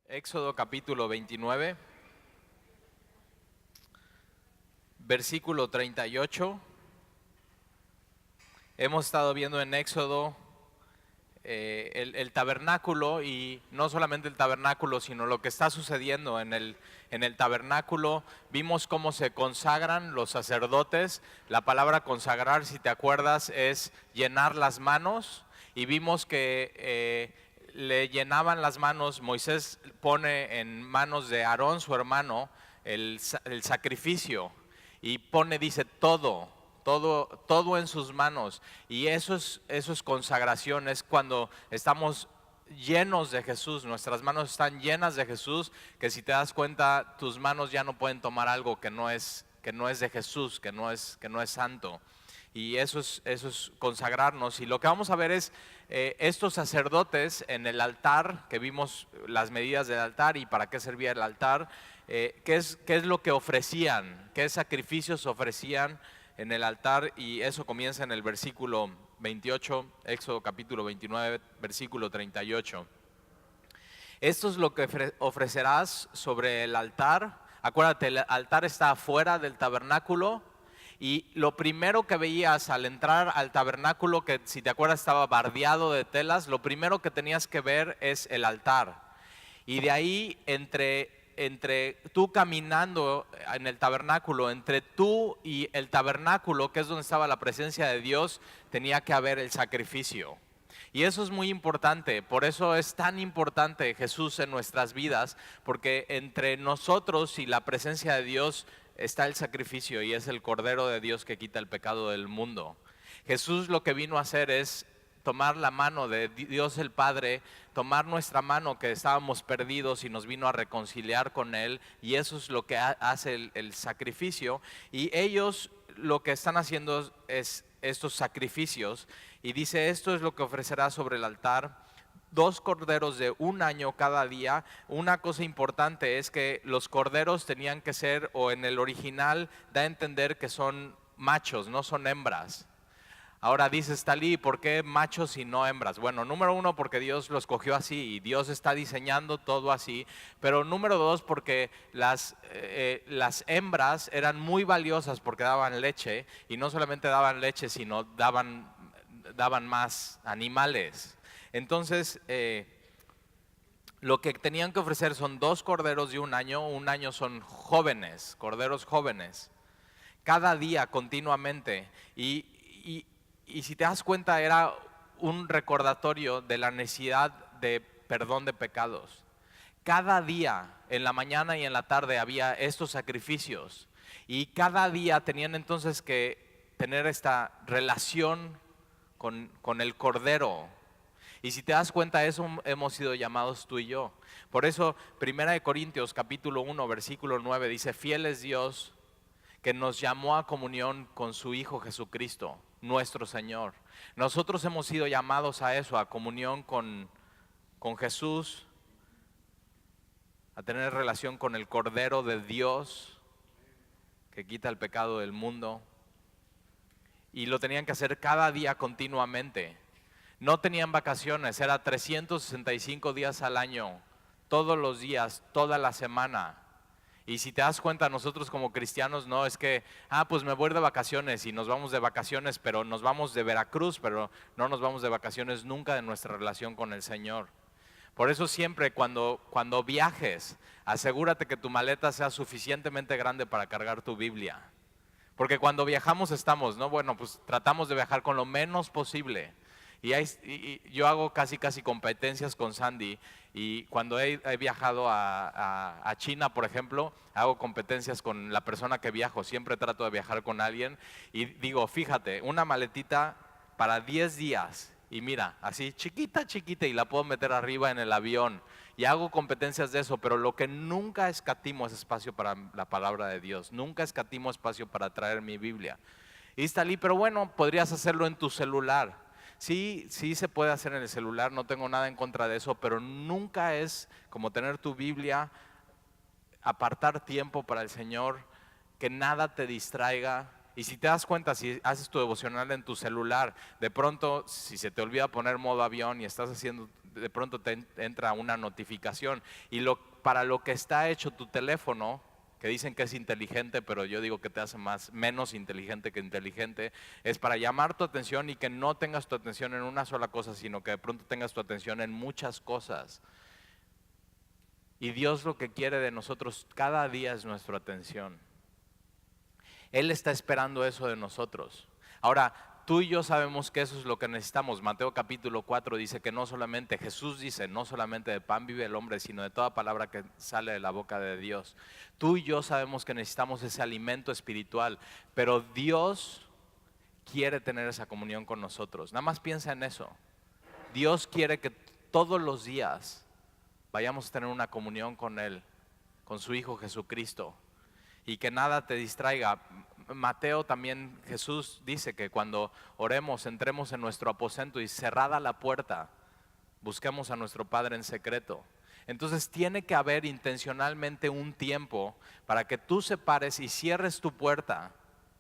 Éxodo capítulo 29, versículo 38. Hemos estado viendo en Éxodo el tabernáculo, y no solamente el tabernáculo, sino lo que está sucediendo en el tabernáculo. Vimos cómo se consagran los sacerdotes. La palabra consagrar, si te acuerdas, es llenar las manos, y vimos que le llenaban las manos. Moisés pone en manos de Aarón, su hermano, el sacrificio, y dice todo en sus manos. Y eso es consagración, es cuando estamos llenos de Jesús, nuestras manos están llenas de Jesús, que si te das cuenta, tus manos ya no pueden tomar algo que no es de Jesús, que no es santo. Y eso es consagrarnos. Y lo que vamos a ver es estos sacerdotes en el altar, que vimos las medidas del altar y para qué servía el altar, qué es lo que ofrecían, qué sacrificios ofrecían en el altar. Y eso comienza en el versículo 28, Éxodo capítulo 29, versículo 38. Esto es lo que ofrecerás sobre el altar. Acuérdate, el altar está afuera del tabernáculo. Y lo primero que veías al entrar al tabernáculo, que si te acuerdas estaba bardeado de telas, lo primero que tenías que ver es el altar. Y de ahí, entre tú caminando en el tabernáculo, entre tú y el tabernáculo, que es donde estaba la presencia de Dios, tenía que haber el sacrificio. Y eso es muy importante, por eso es tan importante Jesús en nuestras vidas, porque entre nosotros y la presencia de Dios está el sacrificio, y es el Cordero de Dios que quita el pecado del mundo. Jesús lo que vino a hacer es tomar la mano de Dios el Padre, tomar nuestra mano que estábamos perdidos, y nos vino a reconciliar con Él, y eso es lo que hace el sacrificio. Y ellos lo que están haciendo es estos sacrificios, y dice: esto es lo que ofrecerá sobre el altar: 2 corderos de 1 año cada día. Una cosa importante es que los corderos tenían que ser, o en el original da a entender que son machos, no son hembras. Ahora dices: Talí, ¿por qué machos y no hembras? Bueno, número 1, porque Dios los escogió así y Dios está diseñando todo así. Pero número 2, porque las hembras eran muy valiosas porque daban leche, y no solamente daban leche, sino daban más animales. Entonces, lo que tenían que ofrecer son 2 corderos de 1 año. 1 año son jóvenes, corderos jóvenes, cada día, continuamente. Y si te das cuenta, era un recordatorio de la necesidad de perdón de pecados. Cada día, en la mañana y en la tarde, había estos sacrificios. Y cada día tenían entonces que tener esta relación con el Cordero. Y si te das cuenta, eso hemos sido llamados tú y yo. Por eso, 1 Corintios capítulo 1, versículo 9 dice: fiel es Dios, que nos llamó a comunión con su Hijo Jesucristo, nuestro Señor. Nosotros hemos sido llamados a eso, a comunión con Jesús, a tener relación con el Cordero de Dios, que quita el pecado del mundo. Y lo tenían que hacer cada día, continuamente. No tenían vacaciones, era 365 días al año, todos los días, toda la semana. Y si te das cuenta, nosotros como cristianos no es que, pues me voy de vacaciones, y nos vamos de vacaciones, pero nos vamos de Veracruz, pero no nos vamos de vacaciones nunca de nuestra relación con el Señor. Por eso siempre cuando viajes, asegúrate que tu maleta sea suficientemente grande para cargar tu Biblia. Porque cuando viajamos estamos, ¿no? Bueno, pues tratamos de viajar con lo menos posible. Y yo hago casi competencias con Sandy, y cuando he viajado a China, por ejemplo, hago competencias con la persona que viajo. Siempre trato de viajar con alguien y digo: fíjate, una maletita para 10 días, y mira, así chiquita, y la puedo meter arriba en el avión. Y hago competencias de eso, pero lo que nunca escatimo es espacio para la palabra de Dios. Nunca escatimo espacio para traer mi Biblia. Y está ahí, pero bueno, podrías hacerlo en tu celular. Sí se puede hacer en el celular, no tengo nada en contra de eso, pero nunca es como tener tu Biblia, apartar tiempo para el Señor, que nada te distraiga, Y si te das cuenta, si haces tu devocional en tu celular, de pronto, si se te olvida poner modo avión y estás haciendo, de pronto te entra una notificación. Y para lo que está hecho tu teléfono, que dicen que es inteligente, pero yo digo que te hace menos inteligente que inteligente, es para llamar tu atención y que no tengas tu atención en una sola cosa, sino que de pronto tengas tu atención en muchas cosas. Y Dios lo que quiere de nosotros cada día es nuestra atención. Él está esperando eso de nosotros. Ahora, tú y yo sabemos que eso es lo que necesitamos. Mateo capítulo 4 dice que no solamente, Jesús dice, no solamente de pan vive el hombre, sino de toda palabra que sale de la boca de Dios. Tú y yo sabemos que necesitamos ese alimento espiritual, pero Dios quiere tener esa comunión con nosotros. Nada más piensa en eso. Dios quiere que todos los días vayamos a tener una comunión con Él, con su Hijo Jesucristo, y que nada te distraiga. Mateo también, Jesús dice que cuando oremos, entremos en nuestro aposento y cerrada la puerta, busquemos a nuestro Padre en secreto. Entonces tiene que haber intencionalmente un tiempo para que tú separes y cierres tu puerta.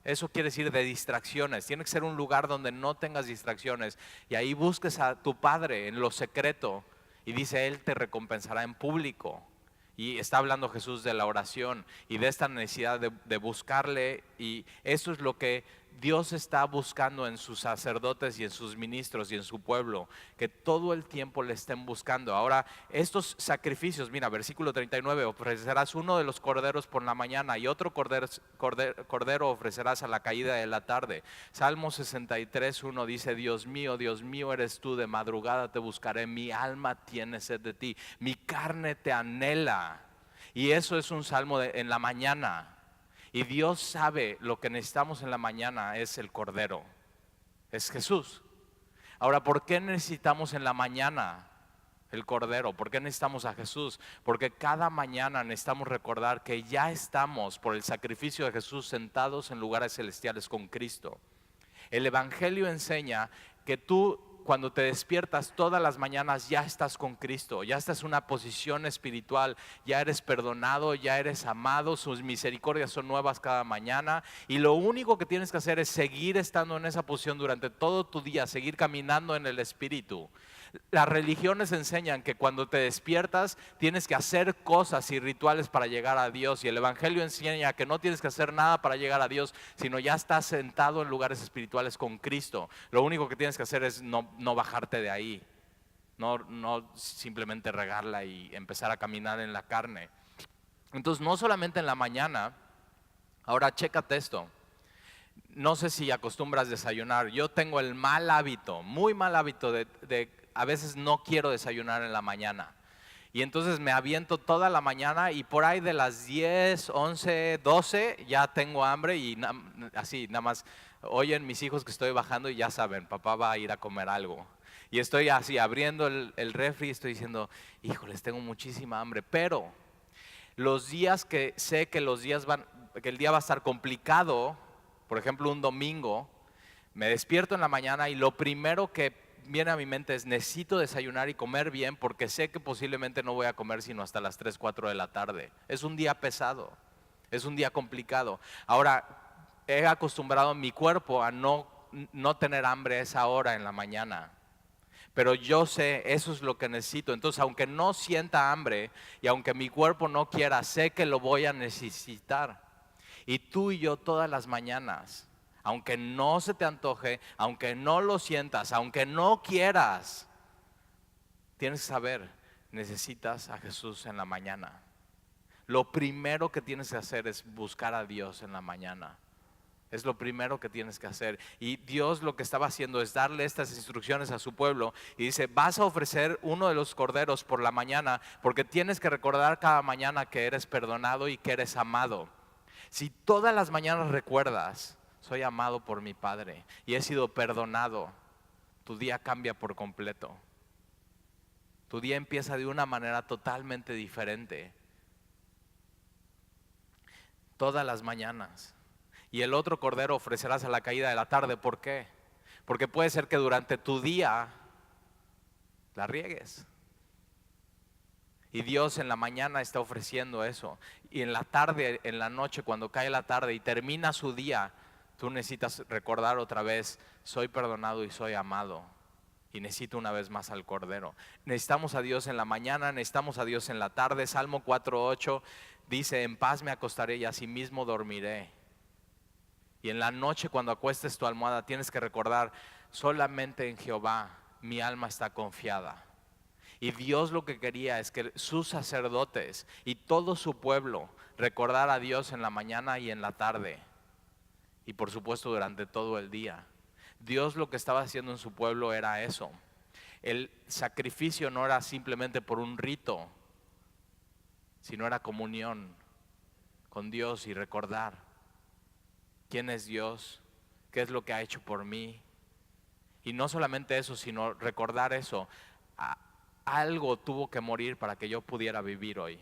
Eso quiere decir de distracciones. Tiene que ser un lugar donde no tengas distracciones y ahí busques a tu Padre en lo secreto y dice, Él te recompensará en público. Y está hablando Jesús de la oración y de esta necesidad de buscarle, y eso es lo que Dios está buscando en sus sacerdotes y en sus ministros y en su pueblo, que todo el tiempo le estén buscando. Ahora, estos sacrificios, mira, versículo 39, ofrecerás uno de los corderos por la mañana y otro cordero ofrecerás a la caída de la tarde. Salmo 63, 1 dice, Dios mío eres tú, de madrugada te buscaré, mi alma tiene sed de ti, mi carne te anhela. Y eso es un salmo en la mañana. Y Dios sabe lo que necesitamos en la mañana es el cordero, es Jesús. Ahora, ¿por qué necesitamos en la mañana el cordero? ¿Por qué necesitamos a Jesús? Porque cada mañana necesitamos recordar que ya estamos por el sacrificio de Jesús sentados en lugares celestiales con Cristo. El Evangelio enseña que tú, cuando te despiertas todas las mañanas, ya estás con Cristo, ya estás en una posición espiritual, ya eres perdonado, ya eres amado, sus misericordias son nuevas cada mañana, y lo único que tienes que hacer es seguir estando en esa posición durante todo tu día, seguir caminando en el Espíritu. Las religiones enseñan que cuando te despiertas tienes que hacer cosas y rituales para llegar a Dios, y el Evangelio enseña que no tienes que hacer nada para llegar a Dios, sino ya estás sentado en lugares espirituales con Cristo. Lo único que tienes que hacer es no bajarte de ahí, no simplemente regarla y empezar a caminar en la carne. Entonces, no solamente en la mañana. Ahora chécate esto. No sé si acostumbras desayunar. Yo tengo el mal hábito, muy mal hábito de a veces no quiero desayunar en la mañana. Y entonces me aviento toda la mañana y por ahí de las 10, 11, 12 ya tengo hambre y así nada más oyen mis hijos que estoy bajando y ya saben, papá va a ir a comer algo. Y estoy así abriendo el refri y estoy diciendo, híjoles, tengo muchísima hambre. Pero los días que sé que que el día va a estar complicado, por ejemplo un domingo, me despierto en la mañana y lo primero que viene a mi mente es necesito desayunar y comer bien, porque sé que posiblemente no voy a comer sino hasta las 3, 4 de la tarde. Es un día pesado, es un día complicado. Ahora, he acostumbrado mi cuerpo a no tener hambre a esa hora en la mañana, pero yo sé, eso es lo que necesito. Entonces, aunque no sienta hambre y aunque mi cuerpo no quiera, sé que lo voy a necesitar. Y tú y yo todas las mañanas, aunque no se te antoje, aunque no lo sientas, aunque no quieras, tienes que saber, necesitas a Jesús en la mañana. Lo primero que tienes que hacer es buscar a Dios en la mañana. Es lo primero que tienes que hacer. Y Dios lo que estaba haciendo es darle estas instrucciones a su pueblo. Y dice, vas a ofrecer uno de los corderos por la mañana, porque tienes que recordar cada mañana que eres perdonado y que eres amado. Si todas las mañanas recuerdas, soy amado por mi Padre y he sido perdonado, tu día cambia por completo. Tu día empieza de una manera totalmente diferente. Todas las mañanas. Y el otro cordero ofrecerás a la caída de la tarde. ¿Por qué? Porque puede ser que durante tu día la riegues. Y Dios en la mañana está ofreciendo eso. Y en la tarde, en la noche, cuando cae la tarde y termina su día, Tú necesitas recordar otra vez, soy perdonado y soy amado. Y necesito una vez más al Cordero. Necesitamos a Dios en la mañana, necesitamos a Dios en la tarde. Salmo 4:8 dice, en paz me acostaré y asimismo dormiré. Y en la noche cuando acuestes tu almohada tienes que recordar, solamente en Jehová mi alma está confiada. Y Dios lo que quería es que sus sacerdotes y todo su pueblo recordara a Dios en la mañana y en la tarde. Y por supuesto durante todo el día. Dios lo que estaba haciendo en su pueblo era eso. El sacrificio no era simplemente por un rito, sino era comunión con Dios y recordar quién es Dios, qué es lo que ha hecho por mí. Y no solamente eso, sino recordar eso. Algo tuvo que morir para que yo pudiera vivir hoy.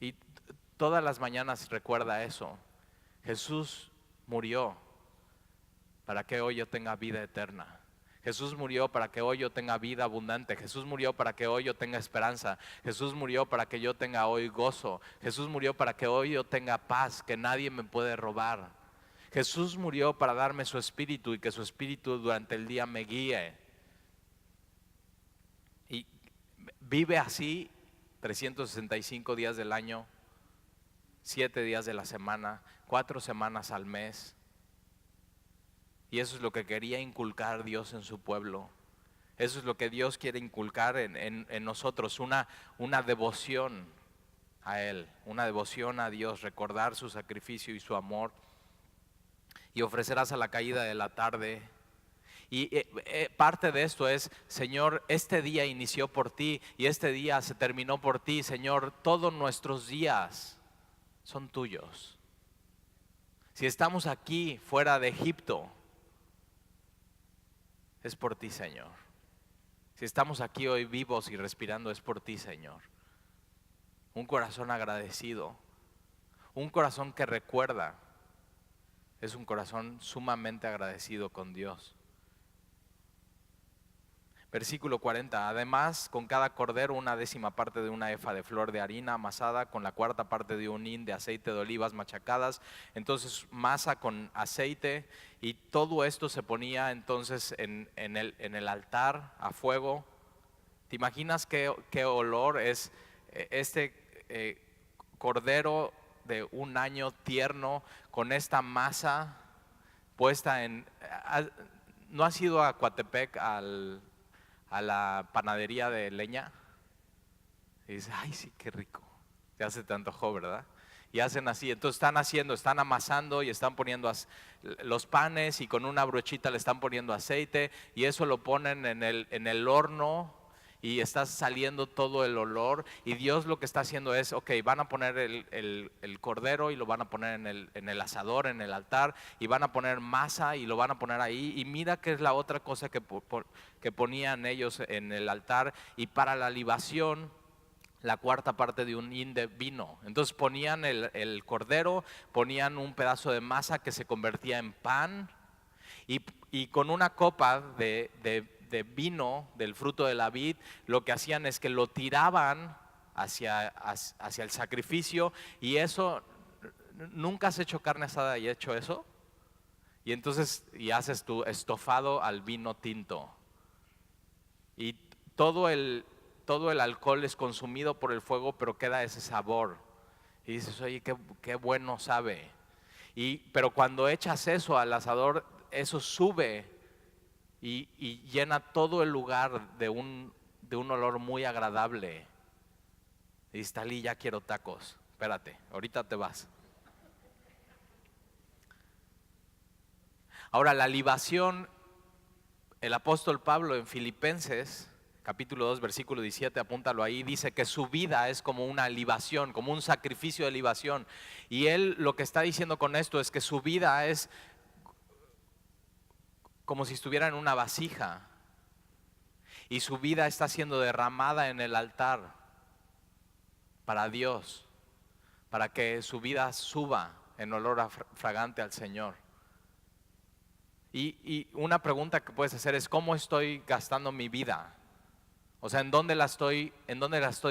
Y todas las mañanas recuerda eso. Jesús murió para que hoy yo tenga vida eterna. Jesús murió para que hoy yo tenga vida abundante. Jesús murió para que hoy yo tenga esperanza. Jesús murió para que yo tenga hoy gozo. Jesús murió para que hoy yo tenga paz, que nadie me puede robar. Jesús murió para darme su espíritu y que su espíritu durante el día me guíe. Y vive así 365 días del año, 7 días de la semana, 4 semanas al mes. Y eso es lo que quería inculcar Dios en su pueblo. Eso es lo que Dios quiere inculcar en nosotros, una devoción a Él, una devoción a Dios, recordar su sacrificio y su amor. Y ofrecerás a la caída de la tarde. Y parte de esto es, Señor, este día inició por ti y este día se terminó por ti. Señor, todos nuestros días son tuyos. Si estamos aquí fuera de Egipto, es por ti, Señor. Si estamos aquí hoy vivos y respirando, es por ti, Señor. Un corazón agradecido, un corazón que recuerda, es un corazón sumamente agradecido con Dios. Versículo 40, además con cada cordero 1/10 parte de una efa de flor de harina amasada, con la 1/4 parte de un hin de aceite de olivas machacadas, entonces masa con aceite, y todo esto se ponía entonces en el altar a fuego. ¿Te imaginas qué olor es este cordero de un año tierno con esta masa puesta en... ¿No has ido a Coatepec a la panadería de leña? Y dices, ay sí, qué rico, ya se te antojó, ¿verdad? Y hacen así, entonces están amasando y están poniendo los panes, y con una brochita le están poniendo aceite, y eso lo ponen en el horno, y está saliendo todo el olor. Y Dios lo que está haciendo es, ok, van a poner el cordero y lo van a poner en el asador, en el altar, y van a poner masa y lo van a poner ahí. Y mira qué es la otra cosa que ponían ellos en el altar, y para la libación, la 1/4 parte de un hin de vino. Entonces ponían el cordero, ponían un pedazo de masa que se convertía en pan, y con una copa de vino del fruto de la vid, lo que hacían es que lo tiraban hacia el sacrificio. Y eso, ¿nunca has hecho carne asada y hecho eso? Y entonces, y haces tu estofado al vino tinto, y todo el alcohol es consumido por el fuego, pero queda ese sabor. Y dices, oye, qué bueno sabe. Pero cuando echas eso al asador, eso sube y llena todo el lugar de un olor muy agradable. Y dices, Talí, ya quiero tacos. Espérate, ahorita te vas. Ahora, la libación, el apóstol Pablo en Filipenses capítulo 2, versículo 17, apúntalo ahí, dice que su vida es como una libación, como un sacrificio de libación. Y él lo que está diciendo con esto es que su vida es como si estuviera en una vasija, y su vida está siendo derramada en el altar para Dios, para que su vida suba en olor fragante al Señor. Y una pregunta que puedes hacer es, ¿cómo estoy gastando mi vida? O sea, ¿en dónde la estoy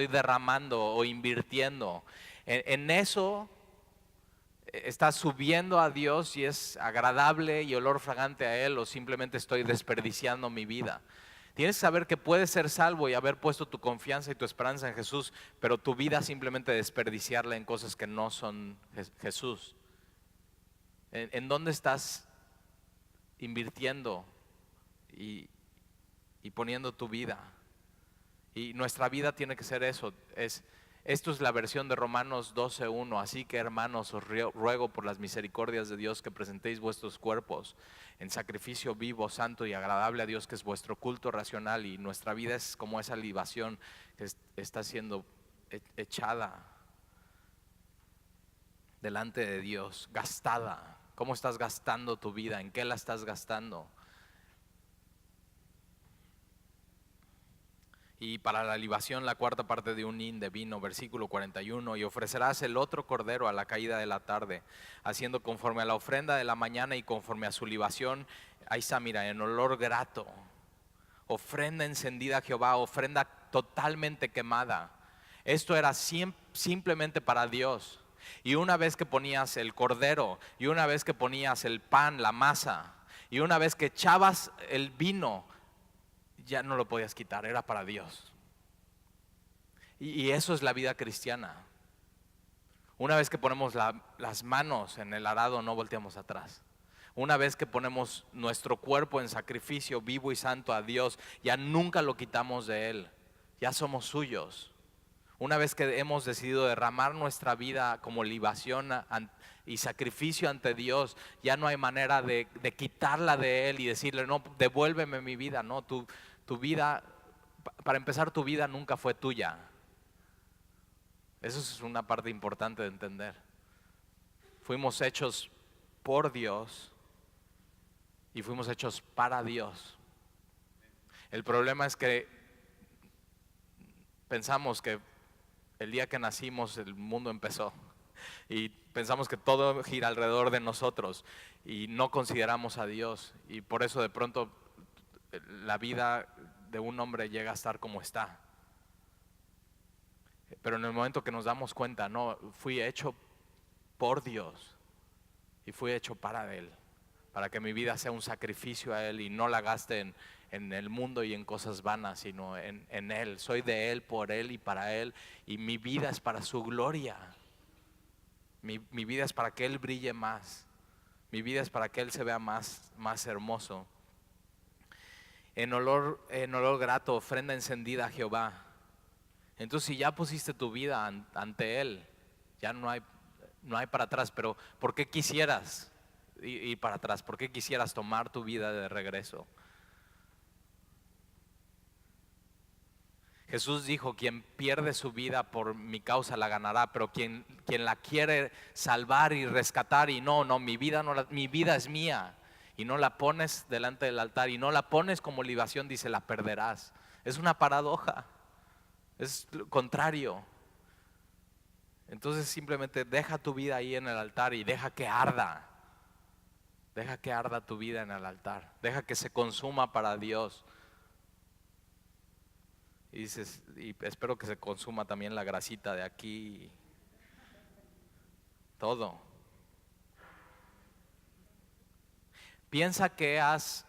derramando o invirtiendo? En eso ¿Está subiendo a Dios y es agradable y olor fragante a Él, o simplemente estoy desperdiciando mi vida? Tienes que saber que puedes ser salvo y haber puesto tu confianza y tu esperanza en Jesús, pero tu vida simplemente desperdiciarla en cosas que no son Jesús. ¿En dónde estás invirtiendo y poniendo tu vida? Y nuestra vida tiene que ser eso. Esto es la versión de Romanos 12:1. Así que, hermanos, os ruego por las misericordias de Dios que presentéis vuestros cuerpos en sacrificio vivo, santo y agradable a Dios, que es vuestro culto racional. Y nuestra vida es como esa libación que está siendo echada delante de Dios, gastada. ¿Cómo estás gastando tu vida? ¿En qué la estás gastando? Y para la libación, la cuarta parte de un hin de vino, versículo 41, y ofrecerás el otro cordero a la caída de la tarde, haciendo conforme a la ofrenda de la mañana y conforme a su libación. Ahí está, mira, en olor grato, ofrenda encendida a Jehová, ofrenda totalmente quemada. Esto era simplemente para Dios. Y una vez que ponías el cordero, y una vez que ponías el pan, la masa, y una vez que echabas el vino, ya no lo podías quitar, era para Dios. Y eso es la vida cristiana. Una vez que ponemos las manos en el arado, no volteamos atrás. Una vez que ponemos nuestro cuerpo en sacrificio vivo y santo a Dios, ya nunca lo quitamos de Él, ya somos suyos. Una vez que hemos decidido derramar nuestra vida como libación y sacrificio ante Dios, ya no hay manera de quitarla de Él y decirle, no, devuélveme mi vida. No, tu vida, para empezar, tu vida nunca fue tuya. Eso es una parte importante de entender. Fuimos hechos por Dios y fuimos hechos para Dios. El problema es que pensamos que el día que nacimos el mundo empezó y pensamos que todo gira alrededor de nosotros y no consideramos a Dios, y por eso de pronto la vida de un hombre llega a estar como está. Pero en el momento que nos damos cuenta, no, fui hecho por Dios y fui hecho para Él, para que mi vida sea un sacrificio a Él y no la gaste en el mundo y en cosas vanas, sino en Él. Soy de Él, por Él y para Él, y mi vida es para su gloria. Mi vida es para que Él brille más. Mi vida es para que Él se vea más hermoso. En olor grato, ofrenda encendida a Jehová. Entonces, si ya pusiste tu vida ante Él, ya no hay para atrás. Pero ¿por qué quisieras ir para atrás? ¿Por qué quisieras tomar tu vida de regreso? Jesús dijo, quien pierde su vida por mi causa la ganará, pero quien la quiere salvar y rescatar, y no, mi vida es mía, y no la pones delante del altar y no la pones como libación, dice, la perderás. Es una paradoja, es lo contrario. Entonces simplemente deja tu vida ahí en el altar y deja que arda. Deja que arda tu vida en el altar. Deja que se consuma para Dios. Y dices, y espero que se consuma también la grasita de aquí. Todo. Piensa que has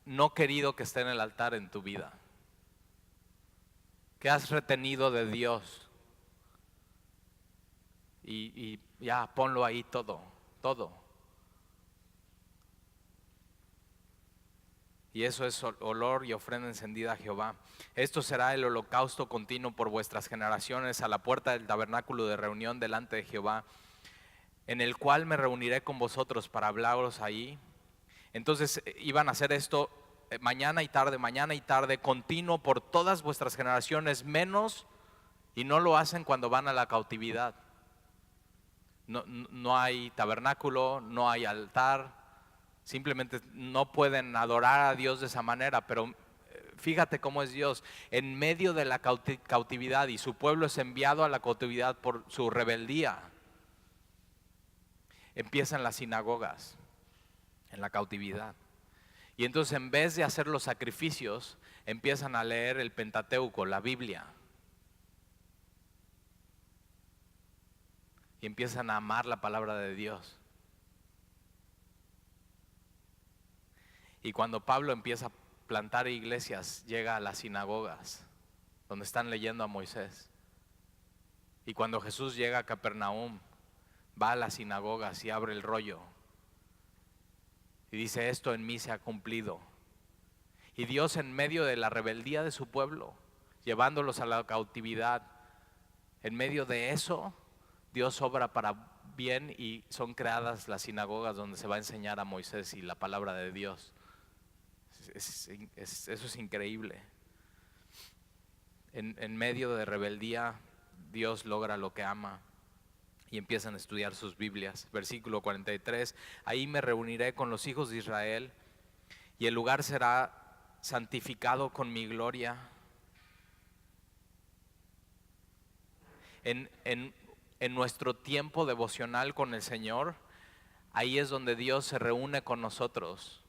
no querido que esté en el altar en tu vida. Que has retenido de Dios. Y ya, ponlo ahí todo. Y eso es olor y ofrenda encendida a Jehová. Esto será el holocausto continuo por vuestras generaciones a la puerta del tabernáculo de reunión delante de Jehová, en el cual me reuniré con vosotros para hablaros ahí. Entonces iban a hacer esto mañana y tarde, continuo por todas vuestras generaciones, menos, y no lo hacen cuando van a la cautividad. No hay tabernáculo, no hay altar. Simplemente no pueden adorar a Dios de esa manera, pero fíjate cómo es Dios. En medio de la cautividad, y su pueblo es enviado a la cautividad por su rebeldía, empiezan las sinagogas en la cautividad. Y entonces, en vez de hacer los sacrificios, empiezan a leer el Pentateuco, la Biblia. y empiezan a amar la palabra de Dios. Y cuando Pablo empieza a plantar iglesias, llega a las sinagogas donde están leyendo a Moisés. Y cuando Jesús llega a Capernaum, va a las sinagogas y abre el rollo y dice: esto en mí se ha cumplido. Y Dios, en medio de la rebeldía de su pueblo, llevándolos a la cautividad, en medio de eso, Dios obra para bien y son creadas las sinagogas donde se va a enseñar a Moisés y la palabra de Dios. Eso es increíble. En medio de rebeldía, Dios logra lo que ama y empiezan a estudiar sus Biblias. Versículo 43, ahí me reuniré con los hijos de Israel y el lugar será santificado con mi gloria. En nuestro tiempo devocional con el Señor, ahí es donde Dios se reúne con nosotros.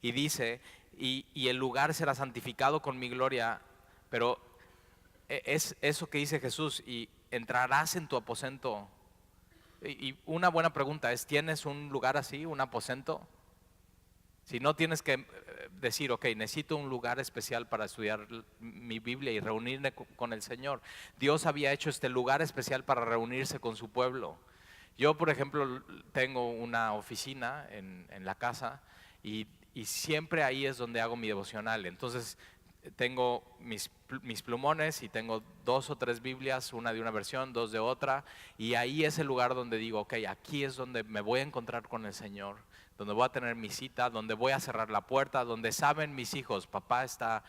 Y dice, y el lugar será santificado con mi gloria, pero es eso que dice Jesús, y entrarás en tu aposento. Y una buena pregunta es, ¿tienes un lugar así, un aposento? Si no, tienes que decir, ok, necesito un lugar especial para estudiar mi Biblia y reunirme con el Señor. Dios había hecho este lugar especial para reunirse con su pueblo. Yo, por ejemplo, tengo una oficina en la casa y siempre ahí es donde hago mi devocional. Entonces tengo mis plumones y tengo 2 o 3 Biblias, una de una versión, 2 de otra, y ahí es el lugar donde digo, ok, aquí es donde me voy a encontrar con el Señor, donde voy a tener mi cita, donde voy a cerrar la puerta, donde saben mis hijos, papá está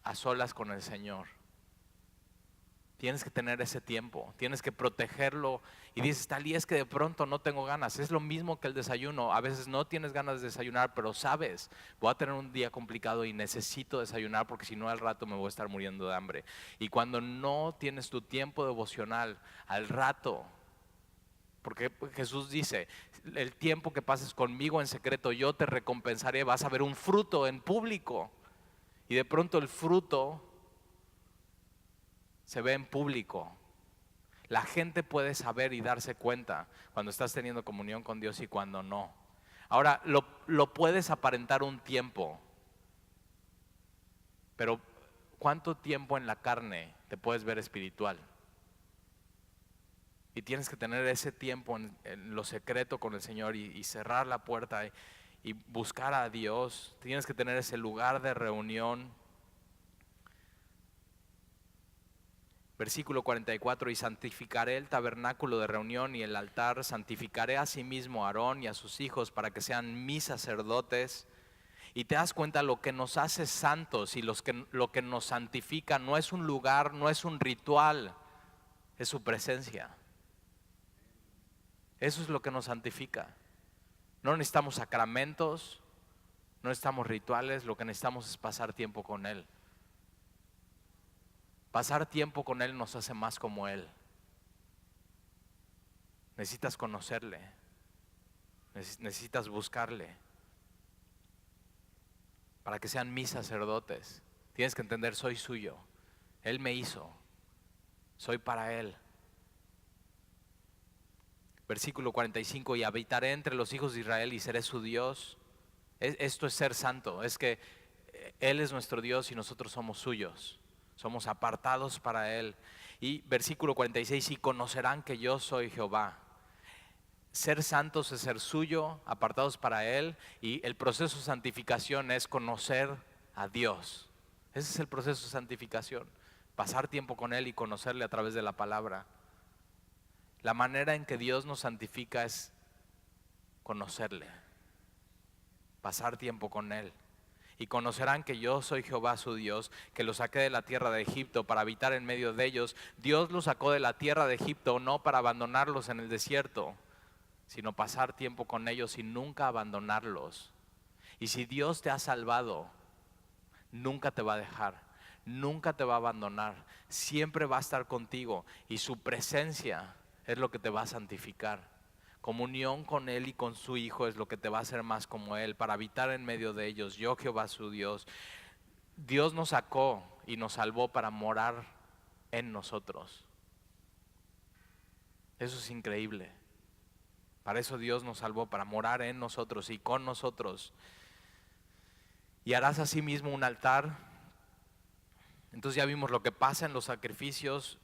a solas con el Señor. Tienes que tener ese tiempo, tienes que protegerlo. Y dices, Talí, es que de pronto no tengo ganas. Es lo mismo que el desayuno. A veces no tienes ganas de desayunar, pero sabes, voy a tener un día complicado y necesito desayunar porque si no al rato me voy a estar muriendo de hambre. Y cuando no tienes tu tiempo devocional, al rato, porque Jesús dice, el tiempo que pases conmigo en secreto yo te recompensaré, vas a ver un fruto en público. Y de pronto el fruto se ve en público. La gente puede saber y darse cuenta cuando estás teniendo comunión con Dios y cuando no. Ahora, lo puedes aparentar un tiempo, pero ¿cuánto tiempo en la carne te puedes ver espiritual? Y tienes que tener ese tiempo en lo secreto con el Señor y cerrar la puerta y buscar a Dios. Tienes que tener ese lugar de reunión. Versículo 44, y santificaré el tabernáculo de reunión y el altar, santificaré a sí mismo a Aarón y a sus hijos para que sean mis sacerdotes. Y te das cuenta, lo que nos hace santos y lo que nos santifica no es un lugar, no es un ritual, es su presencia. Eso es lo que nos santifica. No necesitamos sacramentos, no necesitamos rituales, lo que necesitamos es pasar tiempo con Él. Pasar tiempo con Él nos hace más como Él. Necesitas conocerle, necesitas buscarle para que sean mis sacerdotes. Tienes que entender, soy suyo, Él me hizo, soy para Él. Versículo 45, y habitaré entre los hijos de Israel y seré su Dios. Esto es ser santo, es que Él es nuestro Dios y nosotros somos suyos. Somos apartados para Él. Y versículo 46, y conocerán que yo soy Jehová. Ser santos es ser suyo, apartados para Él. Y el proceso de santificación es conocer a Dios. Ese es el proceso de santificación. Pasar tiempo con Él y conocerle a través de la palabra. La manera en que Dios nos santifica es conocerle. Pasar tiempo con Él. Y conocerán que yo soy Jehová su Dios, que los saqué de la tierra de Egipto para habitar en medio de ellos. Dios los sacó de la tierra de Egipto no para abandonarlos en el desierto, sino pasar tiempo con ellos y nunca abandonarlos. Y si Dios te ha salvado, nunca te va a dejar, nunca te va a abandonar, siempre va a estar contigo y su presencia es lo que te va a santificar. Comunión con Él y con su Hijo es lo que te va a hacer más como Él, para habitar en medio de ellos. Yo, Jehová su Dios. Dios nos sacó y nos salvó para morar en nosotros. Eso es increíble. Para eso Dios nos salvó, para morar en nosotros y con nosotros. Y harás asimismo un altar. Entonces ya vimos lo que pasa en los sacrificios,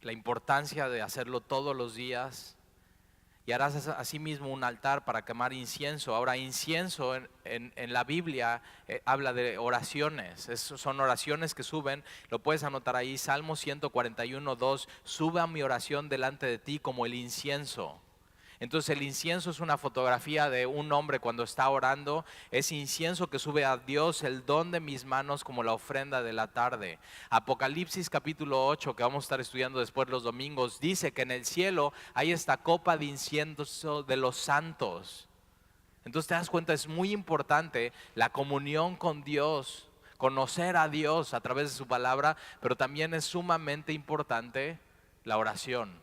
la importancia de hacerlo todos los días. Y harás asimismo un altar para quemar incienso. Ahora, incienso en la Biblia habla de oraciones. Son oraciones que suben, lo puedes anotar ahí, Salmo 141:2, sube a mi oración delante de ti como el incienso. Entonces el incienso es una fotografía de un hombre cuando está orando, es incienso que sube a Dios, el don de mis manos como la ofrenda de la tarde. Apocalipsis capítulo 8, que vamos a estar estudiando después los domingos, dice que en el cielo hay esta copa de incienso de los santos. Entonces te das cuenta, es muy importante la comunión con Dios, conocer a Dios a través de su palabra, pero también es sumamente importante la oración.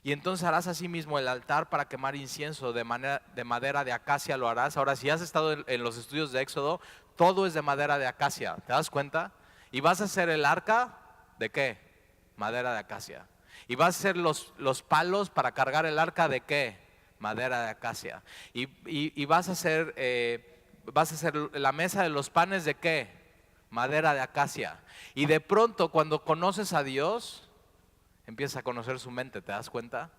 Y entonces harás asimismo el altar para quemar incienso de madera de acacia lo harás. Ahora, si has estado en los estudios de Éxodo, todo es de madera de acacia, ¿te das cuenta? Y vas a hacer el arca, ¿de qué? Madera de acacia. Y vas a hacer los palos para cargar el arca, ¿de qué? Madera de acacia. Y vas a hacer la mesa de los panes, ¿de qué? Madera de acacia. Y de pronto, cuando conoces a Dios, empieza a conocer su mente, ¿te das cuenta?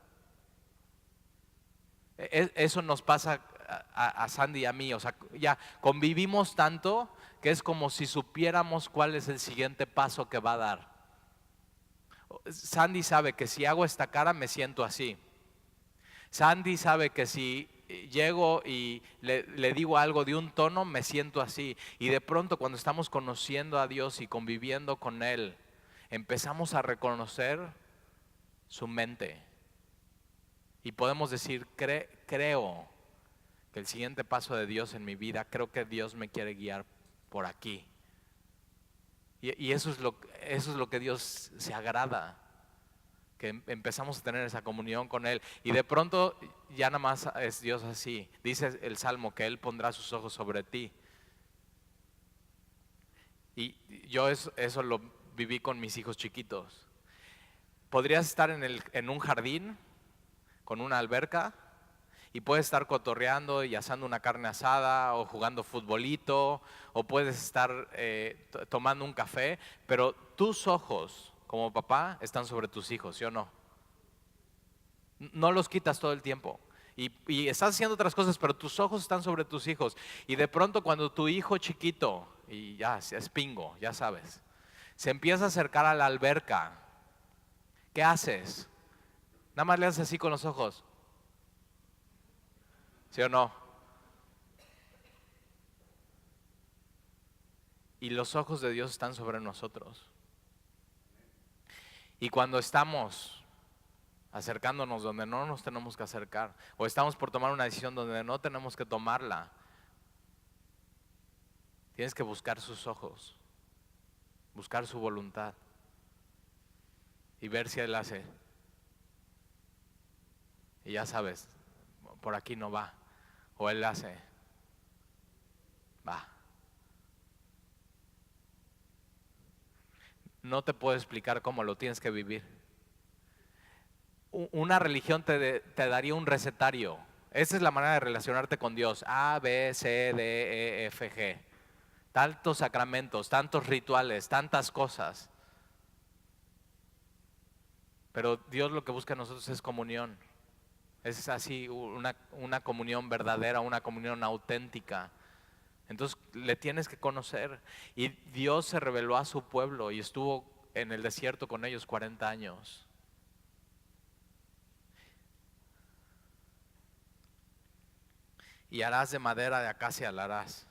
Eso nos pasa a Sandy y a mí, o sea, ya convivimos tanto que es como si supiéramos cuál es el siguiente paso que va a dar. Sandy sabe que si hago esta cara me siento así. Sandy sabe que si llego y le digo algo de un tono me siento así. Y de pronto cuando estamos conociendo a Dios y conviviendo con Él, empezamos a reconocer su mente y podemos decir, creo que el siguiente paso de Dios en mi vida, creo que Dios me quiere guiar por aquí. Y eso es lo que Dios se agrada, que empezamos a tener esa comunión con Él. Y de pronto ya nada más es Dios así. Dice el Salmo que Él pondrá sus ojos sobre ti. Y yo eso lo viví con mis hijos chiquitos. Podrías estar en un jardín con una alberca y puedes estar cotorreando y asando una carne asada o jugando futbolito o puedes estar tomando un café, pero tus ojos como papá están sobre tus hijos, ¿sí o no? No los quitas todo el tiempo. Y estás haciendo otras cosas, pero tus ojos están sobre tus hijos. Y de pronto cuando tu hijo chiquito, y ya es pingo, ya sabes, se empieza a acercar a la alberca, ¿qué haces? Nada más le haces así con los ojos. ¿Sí o no? Y los ojos de Dios están sobre nosotros. Y cuando estamos acercándonos donde no nos tenemos que acercar, o estamos por tomar una decisión donde no tenemos que tomarla, tienes que buscar sus ojos, buscar su voluntad y ver si Él hace. Y ya sabes, por aquí no va. O Él hace, va. No te puedo explicar cómo lo tienes que vivir. Una religión te daría un recetario. Esa es la manera de relacionarte con Dios. A, B, C, D, E, F, G. Tantos sacramentos, tantos rituales, tantas cosas. Pero Dios lo que busca en nosotros es comunión. Es así, una comunión verdadera, una comunión auténtica. Entonces le tienes que conocer. Y Dios se reveló a su pueblo y estuvo en el desierto con ellos 40 años. Y harás de madera de acacia, la harás.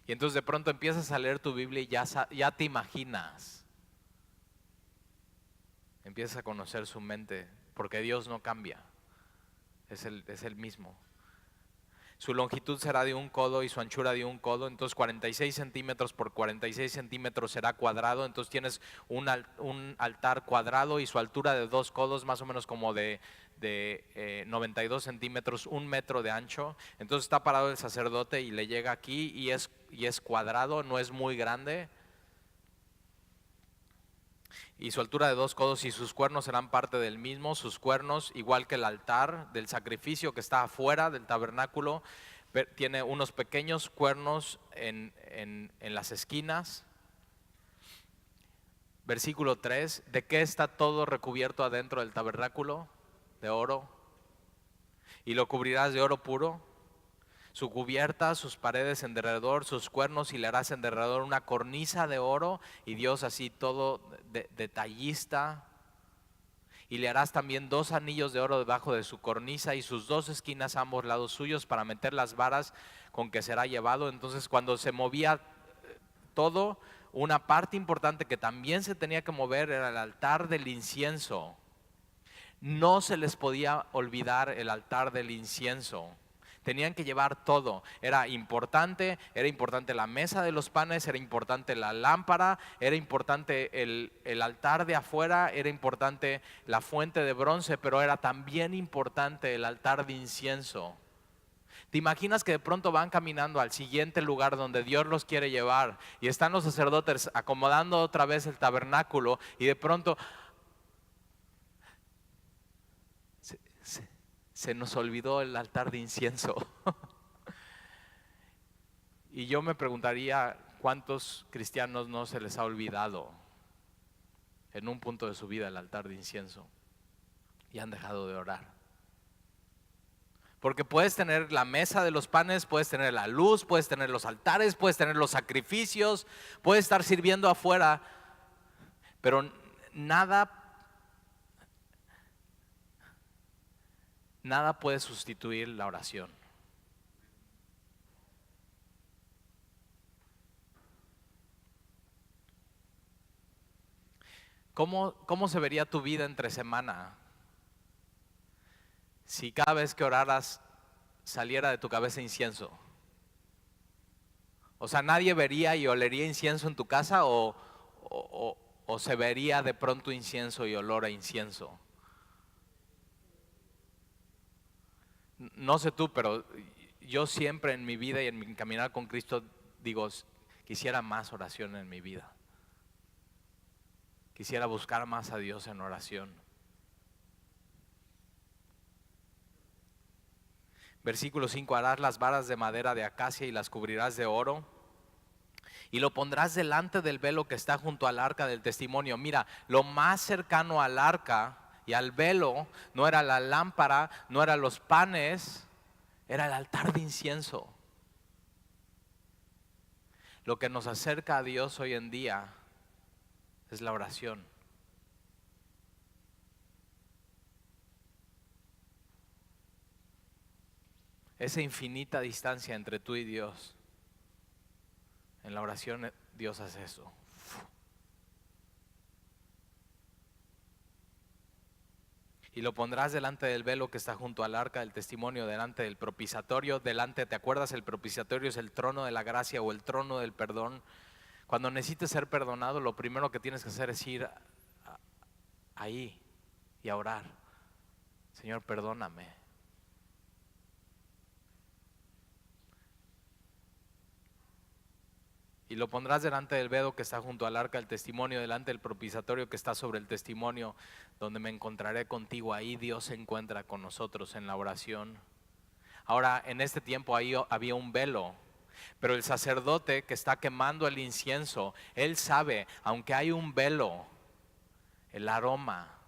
Y entonces de pronto empiezas a leer tu Biblia y ya te imaginas. Empiezas a conocer su mente, porque Dios no cambia. Es el mismo. Su longitud será de un codo y su anchura de un codo, entonces 46 centímetros por 46 centímetros será cuadrado, entonces tienes un altar cuadrado y su altura de 2 codos, más o menos como de 92 centímetros, 1 metro de ancho. Entonces está parado el sacerdote y le llega aquí y es cuadrado, no es muy grande. y su altura de 2 codos, y sus cuernos serán parte del mismo, sus cuernos igual que el altar del sacrificio que está afuera del tabernáculo, tiene unos pequeños cuernos en las esquinas. Versículo 3, ¿de qué está todo recubierto adentro del tabernáculo? De oro, y lo cubrirás de oro puro. Su cubierta, sus paredes en derredor, sus cuernos, y le harás en derredor una cornisa de oro, y Dios así todo detallista. Y le harás también 2 anillos de oro debajo de su cornisa, y sus 2 esquinas a ambos lados suyos, para meter las varas con que será llevado. Entonces, cuando se movía todo, una parte importante que también se tenía que mover era el altar del incienso. No se les podía olvidar el altar del incienso. Tenían que llevar todo. Era importante la mesa de los panes, era importante la lámpara, era importante el altar de afuera, era importante la fuente de bronce, pero era también importante el altar de incienso. ¿Te imaginas que de pronto van caminando al siguiente lugar donde Dios los quiere llevar y están los sacerdotes acomodando otra vez el tabernáculo, y de pronto se nos olvidó el altar de incienso? Y yo me preguntaría, ¿cuántos cristianos no se les ha olvidado en un punto de su vida el altar de incienso y han dejado de orar? Porque puedes tener la mesa de los panes, puedes tener la luz, puedes tener los altares, puedes tener los sacrificios, puedes estar sirviendo afuera, pero nada puede sustituir la oración. ¿Cómo se vería tu vida entre semana si cada vez que oraras saliera de tu cabeza incienso? O sea, ¿nadie vería y olería incienso en tu casa, o se vería de pronto incienso y olor a incienso? No sé tú, pero yo siempre en mi vida y en mi caminar con Cristo digo, quisiera más oración en mi vida. Quisiera buscar más a Dios en oración. Versículo 5, harás las varas de madera de acacia y las cubrirás de oro, y lo pondrás delante del velo que está junto al arca del testimonio. Mira, lo más cercano al arca y al velo no era la lámpara, no eran los panes, era el altar de incienso. Lo que nos acerca a Dios hoy en día es la oración. Esa infinita distancia entre tú y Dios, en la oración Dios hace eso. Y lo pondrás delante del velo que está junto al arca del testimonio, delante del propiciatorio, ¿te acuerdas? El propiciatorio es el trono de la gracia o el trono del perdón. Cuando necesites ser perdonado, lo primero que tienes que hacer es ir ahí y a orar. Señor, perdóname. Y lo pondrás delante del velo que está junto al arca del testimonio, delante del propiciatorio que está sobre el testimonio, donde me encontraré contigo. Ahí Dios se encuentra con nosotros en la oración. Ahora, en este tiempo ahí había un velo, pero el sacerdote que está quemando el incienso, él sabe, aunque hay un velo, el aroma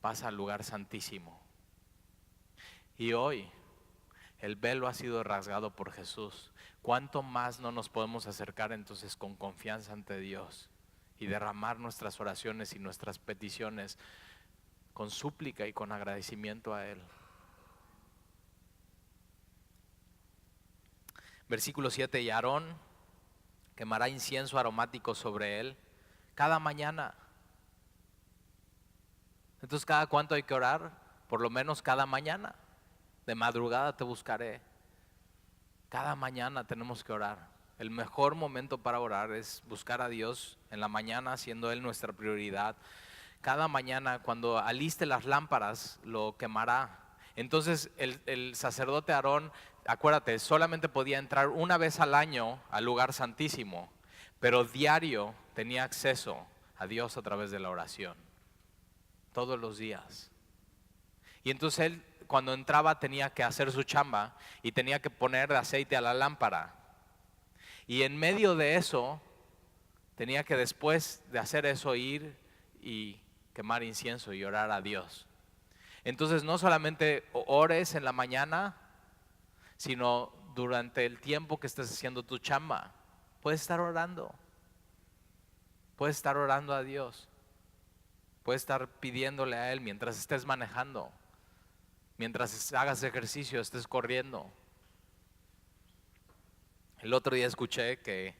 pasa al lugar santísimo. Y hoy el velo ha sido rasgado por Jesús. ¿Cuánto más no nos podemos acercar entonces con confianza ante Dios y derramar nuestras oraciones y nuestras peticiones con súplica y con agradecimiento a Él? Versículo 7, y Aarón quemará incienso aromático sobre él cada mañana. Entonces, ¿cada cuánto hay que orar? Por lo menos cada mañana. De madrugada te buscaré. Cada mañana tenemos que orar. El mejor momento para orar es buscar a Dios en la mañana, siendo Él nuestra prioridad. Cada mañana, cuando aliste las lámparas, lo quemará. Entonces el sacerdote Aarón, acuérdate, solamente podía entrar una vez al año al lugar santísimo, pero diario tenía acceso a Dios a través de la oración. Todos los días. Y entonces él, cuando entraba, tenía que hacer su chamba y tenía que poner aceite a la lámpara. Y en medio de eso, tenía que, después de hacer eso, ir y quemar incienso y orar a Dios. Entonces no solamente ores en la mañana, sino durante el tiempo que estés haciendo tu chamba. Puedes estar orando. Puedes estar orando a Dios. Puedes estar pidiéndole a Él mientras estés manejando, mientras hagas ejercicio, estés corriendo. El otro día escuché que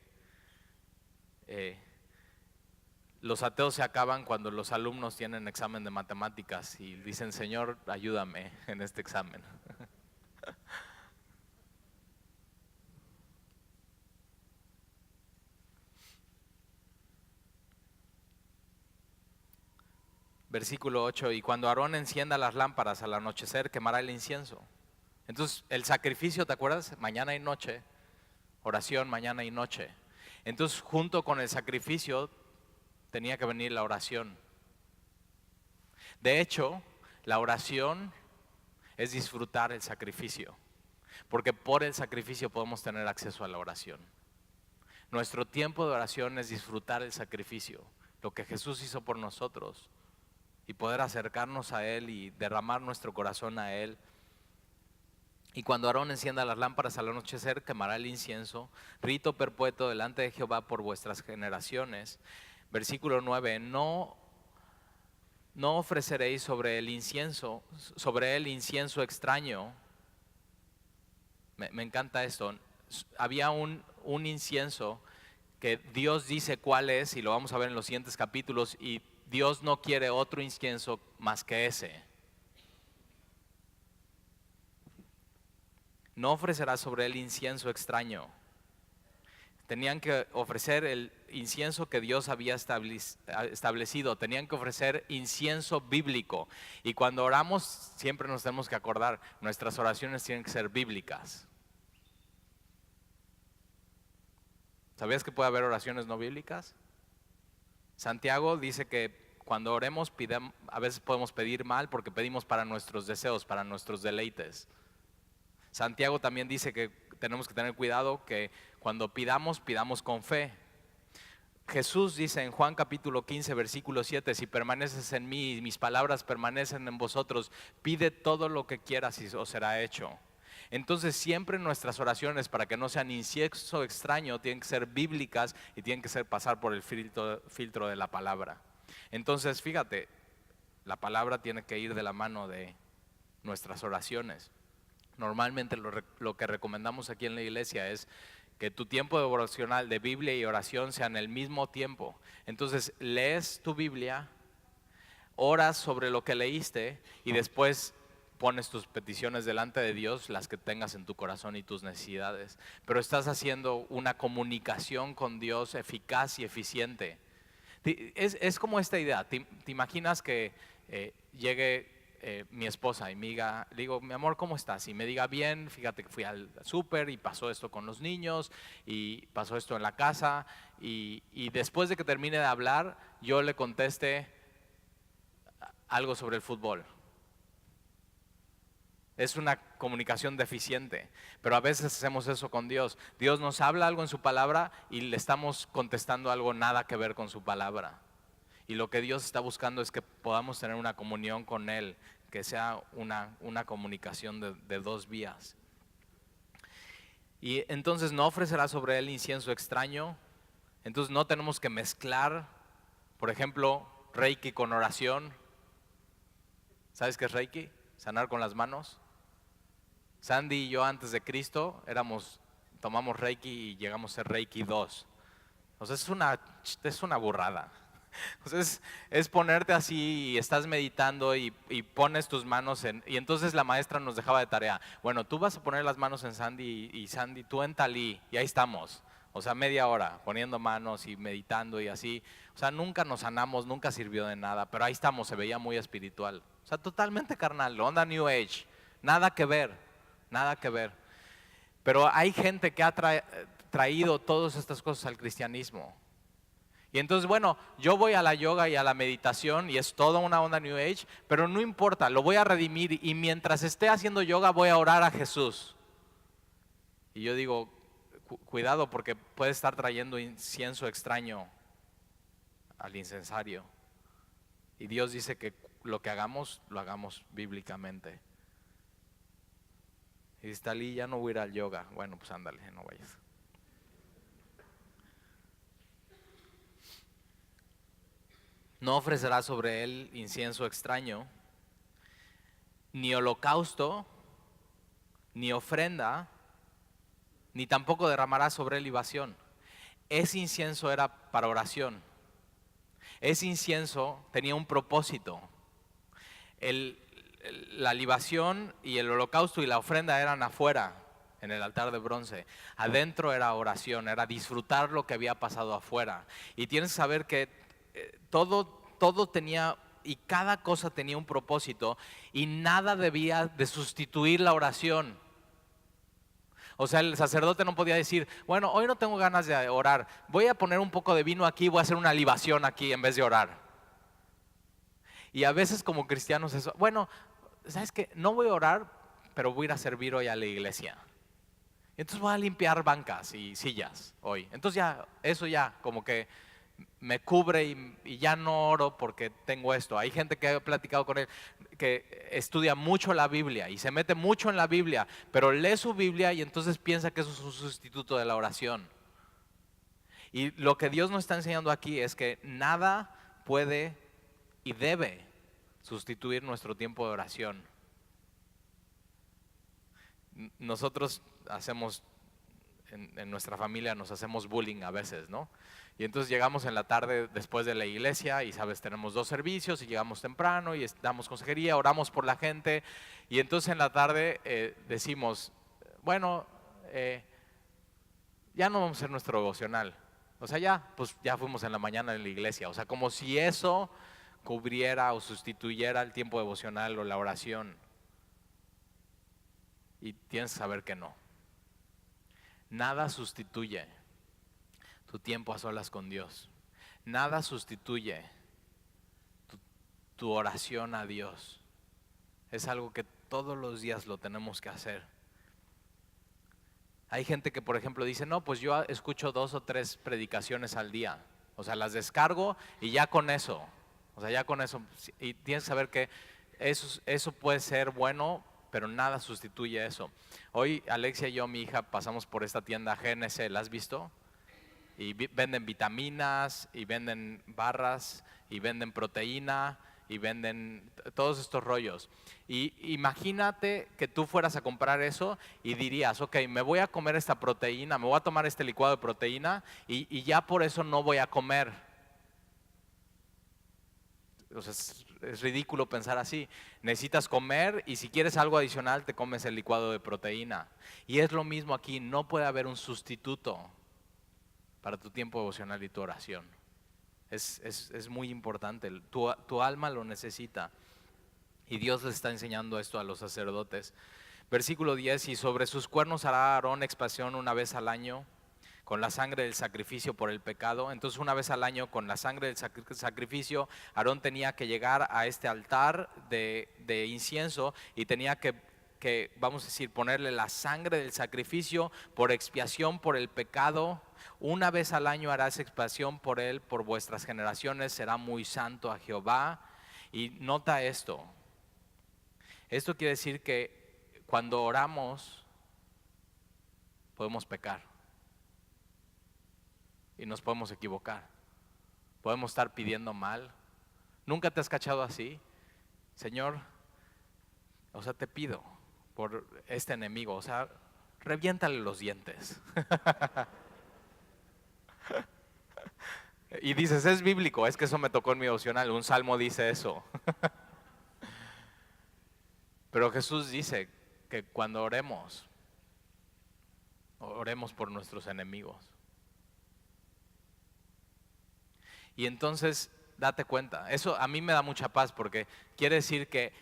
los ateos se acaban cuando los alumnos tienen examen de matemáticas y dicen: Señor, ayúdame en este examen. Versículo 8, y cuando Aarón encienda las lámparas al anochecer, quemará el incienso. Entonces, el sacrificio, ¿te acuerdas? Mañana y noche, oración mañana y noche. Entonces, junto con el sacrificio, tenía que venir la oración. De hecho, la oración es disfrutar el sacrificio, porque por el sacrificio podemos tener acceso a la oración. Nuestro tiempo de oración es disfrutar el sacrificio, lo que Jesús hizo por nosotros, y poder acercarnos a Él y derramar nuestro corazón a Él. Y cuando Aarón encienda las lámparas al anochecer, quemará el incienso, rito perpetuo delante de Jehová por vuestras generaciones. Versículo 9, no ofreceréis sobre él incienso extraño. Me encanta esto. Había un incienso que Dios dice cuál es, y lo vamos a ver en los siguientes capítulos, y Dios no quiere otro incienso más que ese. No ofrecerá sobre él incienso extraño. Tenían que ofrecer el incienso que Dios había establecido. Tenían que ofrecer incienso bíblico. Y cuando oramos, siempre nos tenemos que acordar, nuestras oraciones tienen que ser bíblicas. ¿Sabías que puede haber oraciones no bíblicas? Santiago dice que cuando oremos, a veces podemos pedir mal porque pedimos para nuestros deseos, para nuestros deleites. Santiago también dice que tenemos que tener cuidado que cuando pidamos con fe. Jesús dice en Juan capítulo 15 versículo 7, si permaneces en mí y mis palabras permanecen en vosotros, pide todo lo que quieras y os será hecho. Entonces siempre nuestras oraciones, para que no sean incienso extraño, tienen que ser bíblicas y tienen que ser pasar por el filtro de la palabra. Entonces fíjate, la palabra tiene que ir de la mano de nuestras oraciones. Normalmente lo que recomendamos aquí en la iglesia es que tu tiempo devocional de Biblia y oración sean el mismo tiempo. Entonces lees tu Biblia, oras sobre lo que leíste y después pones tus peticiones delante de Dios, las que tengas en tu corazón y tus necesidades. Pero estás haciendo una comunicación con Dios eficaz y eficiente. Es como esta idea, te imaginas que llegue mi esposa y me diga, le digo, mi amor, ¿cómo estás? Y me diga, bien, fíjate que fui al súper y pasó esto con los niños y pasó esto en la casa, y después de que termine de hablar, yo le conteste algo sobre el fútbol. Es una comunicación deficiente, pero a veces hacemos eso con Dios. Dios nos habla algo en su palabra y le estamos contestando algo nada que ver con su palabra. Y lo que Dios está buscando es que podamos tener una comunión con Él, que sea una comunicación de dos vías. Y entonces no ofrecerá sobre él incienso extraño. Entonces no tenemos que mezclar, por ejemplo, Reiki con oración. ¿Sabes qué es Reiki? Sanar con las manos. Sandy y yo antes de Cristo tomamos Reiki y llegamos a ser Reiki 2. O sea, es una burrada. Entonces es ponerte así y estás meditando y pones tus manos y entonces la maestra nos dejaba de tarea. Bueno, tú vas a poner las manos en Sandy y Sandy, tú en Talí, y ahí estamos. O sea, media hora poniendo manos y meditando y así. O sea, nunca nos sanamos, nunca sirvió de nada, pero ahí estamos, se veía muy espiritual. O sea, totalmente carnal, onda New Age, nada que ver, nada que ver. Pero hay gente que ha traído todas estas cosas al cristianismo. Y entonces, bueno, yo voy a la yoga y a la meditación y es toda una onda New Age, pero no importa, lo voy a redimir y mientras esté haciendo yoga voy a orar a Jesús. Y yo digo, cuidado porque puede estar trayendo incienso extraño al incensario. Y Dios dice que lo que hagamos, lo hagamos bíblicamente. Y dice, Talí, ya no voy a ir al yoga. Bueno, pues ándale, no vayas. No ofrecerá sobre él incienso extraño, ni holocausto, ni ofrenda, ni tampoco derramará sobre él libación. Ese incienso era para oración. Ese incienso tenía un propósito. La libación y el holocausto y la ofrenda eran afuera, en el altar de bronce. Adentro era oración, era disfrutar lo que había pasado afuera. Y tienes que saber que todo tenía, y cada cosa tenía un propósito, y nada debía de sustituir la oración. O sea, el sacerdote no podía decir, bueno, hoy no tengo ganas de orar, voy a poner un poco de vino aquí, voy a hacer una libación aquí en vez de orar. Y a veces como cristianos eso, bueno, ¿sabes qué? No voy a orar, pero voy a ir a servir hoy a la iglesia. Entonces voy a limpiar bancas y sillas hoy. Entonces ya, eso ya como que me cubre y ya no oro porque tengo esto. Hay gente que he platicado con él que estudia mucho la Biblia y se mete mucho en la Biblia, pero lee su Biblia y entonces piensa que eso es un sustituto de la oración. Y lo que Dios nos está enseñando aquí es que nada puede y debe sustituir nuestro tiempo de oración. Nosotros hacemos, en nuestra familia nos hacemos bullying a veces, ¿no? Y entonces llegamos en la tarde después de la iglesia y sabes, tenemos 2 servicios y llegamos temprano y damos consejería, oramos por la gente y entonces en la tarde decimos, bueno, ya no vamos a hacer nuestro devocional. O sea, pues ya fuimos en la mañana en la iglesia. O sea, como si eso cubriera o sustituyera el tiempo devocional o la oración. Y tienes que saber que no. Nada sustituye tu tiempo a solas con Dios. Nada sustituye tu oración a Dios. Es algo que todos los días lo tenemos que hacer. Hay gente que, por ejemplo, dice, no, pues yo escucho 2 o 3 predicaciones al día. O sea, las descargo y ya con eso. O sea, ya con eso. Y tienes que saber que eso puede ser bueno, pero nada sustituye eso. Hoy Alexia y yo, mi hija, pasamos por esta tienda GNC, ¿la has visto? Y venden vitaminas, y venden barras, y venden proteína, y venden todos estos rollos. Y imagínate que tú fueras a comprar eso y dirías, ok, me voy a comer esta proteína, me voy a tomar este licuado de proteína y ya por eso no voy a comer. O sea, es ridículo pensar así. Necesitas comer y si quieres algo adicional te comes el licuado de proteína. Y es lo mismo aquí, no puede haber un sustituto para tu tiempo devocional y tu oración. Es muy importante, tu alma lo necesita. Y Dios les está enseñando esto a los sacerdotes. Versículo 10, y sobre sus cuernos hará Aarón expiación una vez al año con la sangre del sacrificio por el pecado. Entonces una vez al año con la sangre del sacrificio, Aarón tenía que llegar a este altar de incienso y tenía que, vamos a decir, ponerle la sangre del sacrificio por expiación por el pecado. Una vez al año harás expiación por él, por vuestras generaciones, será muy santo a Jehová. Y nota esto. Esto quiere decir que cuando oramos podemos pecar y nos podemos equivocar. Podemos estar pidiendo mal. ¿Nunca te has cachado así? Señor, o sea, te pido por este enemigo, o sea, reviéntale los dientes. Y dices, es bíblico, es que eso me tocó en mi devocional, un salmo dice eso. Pero Jesús dice que cuando oremos por nuestros enemigos. Y entonces, date cuenta, eso a mí me da mucha paz porque quiere decir que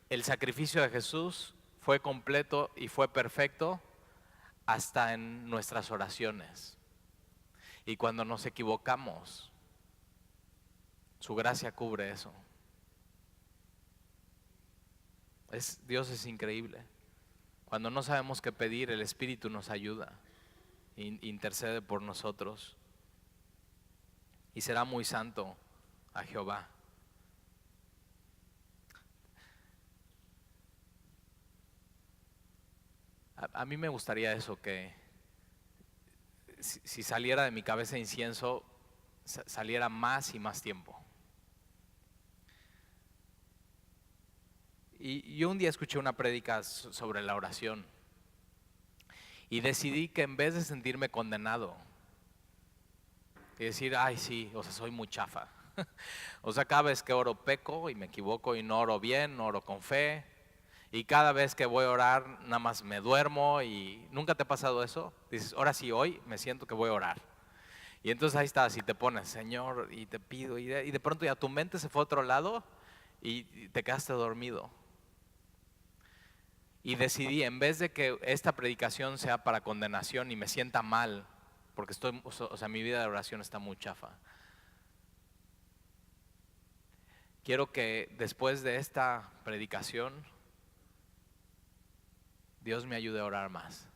el sacrificio de Jesús fue completo y fue perfecto hasta en nuestras oraciones. Y cuando nos equivocamos, Su gracia cubre eso. Dios es increíble. Cuando no sabemos qué pedir, el Espíritu nos ayuda, intercede por nosotros. Y será muy santo a Jehová. A mí me gustaría eso, que si saliera de mi cabeza incienso, saliera más y más tiempo. Y yo un día escuché una prédica sobre la oración y decidí que en vez de sentirme condenado y decir, ay sí, o sea, soy muy chafa, o sea, cada vez que oro peco y me equivoco y no oro bien, no oro con fe, y cada vez que voy a orar nada más me duermo. Y ¿nunca te ha pasado eso? Dices, ahora sí, hoy me siento que voy a orar. Y entonces ahí estás y te pones, Señor, y te pido, y de pronto ya tu mente se fue a otro lado y te quedaste dormido. Y decidí, en vez de que esta predicación sea para condenación y me sienta mal, porque mi vida de oración está muy chafa, quiero que después de esta predicación Dios me ayude a orar más.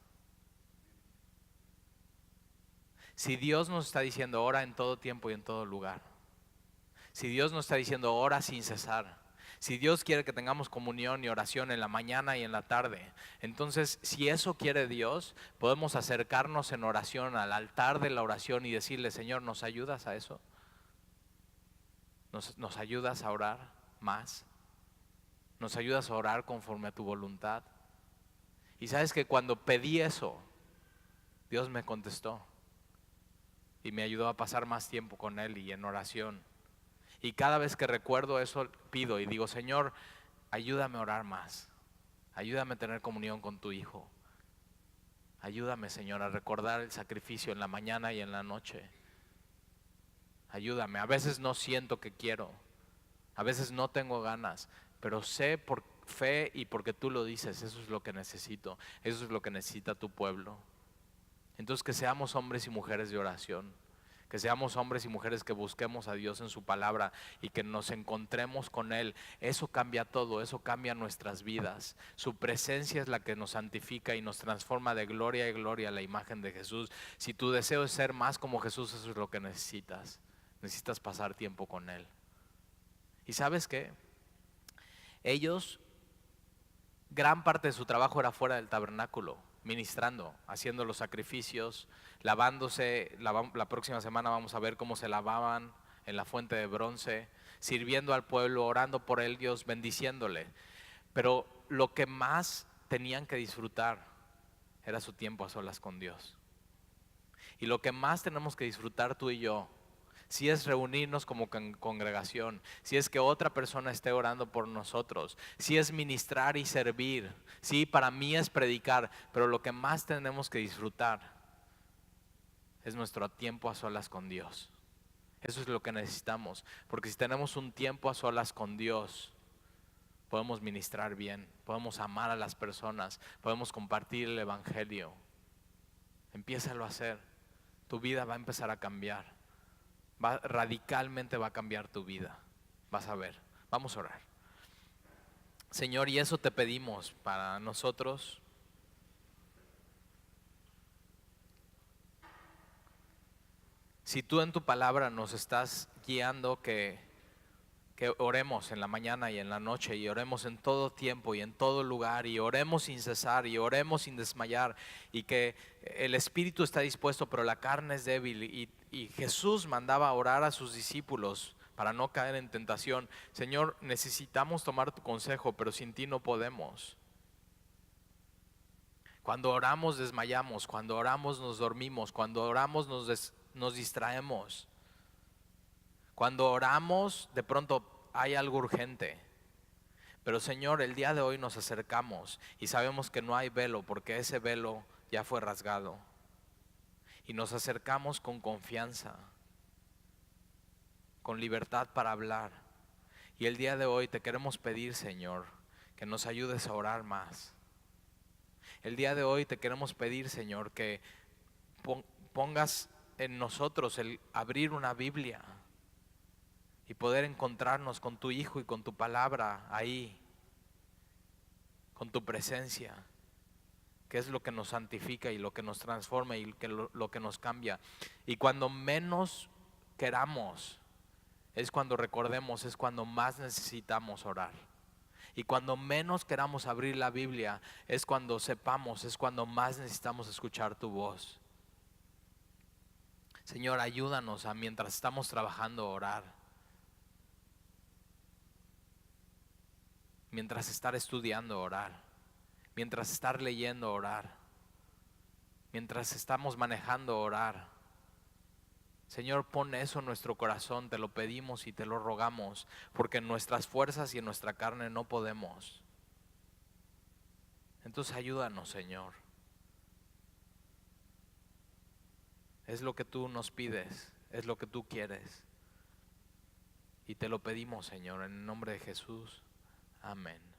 Si Dios nos está diciendo ora en todo tiempo y en todo lugar, si Dios nos está diciendo ora sin cesar, si Dios quiere que tengamos comunión y oración en la mañana y en la tarde, entonces si eso quiere Dios, podemos acercarnos en oración al altar de la oración y decirle, Señor, ¿nos ayudas a eso? ¿Nos ayudas a orar más? ¿Nos ayudas a orar conforme a tu voluntad? Y sabes que cuando pedí eso, Dios me contestó y me ayudó a pasar más tiempo con Él y en oración. Y cada vez que recuerdo eso, pido y digo, Señor, ayúdame a orar más. Ayúdame a tener comunión con tu Hijo. Ayúdame, Señor, a recordar el sacrificio en la mañana y en la noche. Ayúdame. A veces no siento que quiero. A veces no tengo ganas. Pero sé por fe y porque tú lo dices, eso es lo que necesito. Eso es lo que necesita tu pueblo. Entonces que seamos hombres y mujeres de oración. Que seamos hombres y mujeres que busquemos a Dios en su palabra y que nos encontremos con Él. Eso cambia todo, eso cambia nuestras vidas. Su presencia es la que nos santifica y nos transforma de gloria en gloria a la imagen de Jesús. Si tu deseo es ser más como Jesús, eso es lo que necesitas. Necesitas pasar tiempo con Él. ¿Y sabes qué? Ellos, gran parte de su trabajo era fuera del tabernáculo, ministrando, haciendo los sacrificios, lavándose. La próxima semana vamos a ver cómo se lavaban en la fuente de bronce, sirviendo al pueblo, orando por ellos, bendiciéndole. Pero lo que más tenían que disfrutar era su tiempo a solas con Dios. Y lo que más tenemos que disfrutar tú y yo, si es reunirnos como congregación, si es que otra persona esté orando por nosotros, si es ministrar y servir, sí, para mí es predicar, pero lo que más tenemos que disfrutar es nuestro tiempo a solas con Dios. Eso es lo que necesitamos, porque si tenemos un tiempo a solas con Dios, podemos ministrar bien, podemos amar a las personas, podemos compartir el evangelio. Empiézalo a hacer, tu vida va a empezar a cambiar. Radicalmente va a cambiar tu vida. Vas a ver. Vamos a orar. Señor, y eso te pedimos para nosotros. Si tú en tu palabra nos estás guiando que oremos en la mañana y en la noche, y oremos en todo tiempo y en todo lugar, y oremos sin cesar y oremos sin desmayar, y que el espíritu está dispuesto pero la carne es débil, y Jesús mandaba a orar a sus discípulos para no caer en tentación. Señor, necesitamos tomar tu consejo, pero sin ti no podemos. Cuando oramos desmayamos, cuando oramos nos dormimos, cuando oramos nos distraemos. Cuando oramos, de pronto hay algo urgente. Pero Señor, el día de hoy nos acercamos y sabemos que no hay velo, porque ese velo ya fue rasgado. Y nos acercamos con confianza, con libertad para hablar. Y el día de hoy te queremos pedir, Señor, que nos ayudes a orar más. El día de hoy te queremos pedir, Señor, que pongas en nosotros el abrir una Biblia y poder encontrarnos con tu Hijo y con tu palabra ahí, con tu presencia, que es lo que nos santifica y lo que nos transforma y lo que nos cambia. Y cuando menos queramos, es cuando recordemos, es cuando más necesitamos orar. Y cuando menos queramos abrir la Biblia, es cuando sepamos, es cuando más necesitamos escuchar tu voz. Señor, ayúdanos a mientras estamos trabajando orar. Mientras estar estudiando orar. Mientras estar leyendo orar. Mientras estamos manejando orar. Señor, pon eso en nuestro corazón, te lo pedimos y te lo rogamos, porque en nuestras fuerzas y en nuestra carne no podemos. Entonces ayúdanos, Señor. Es lo que tú nos pides, es lo que tú quieres. Y te lo pedimos, Señor, en el nombre de Jesús. Amén.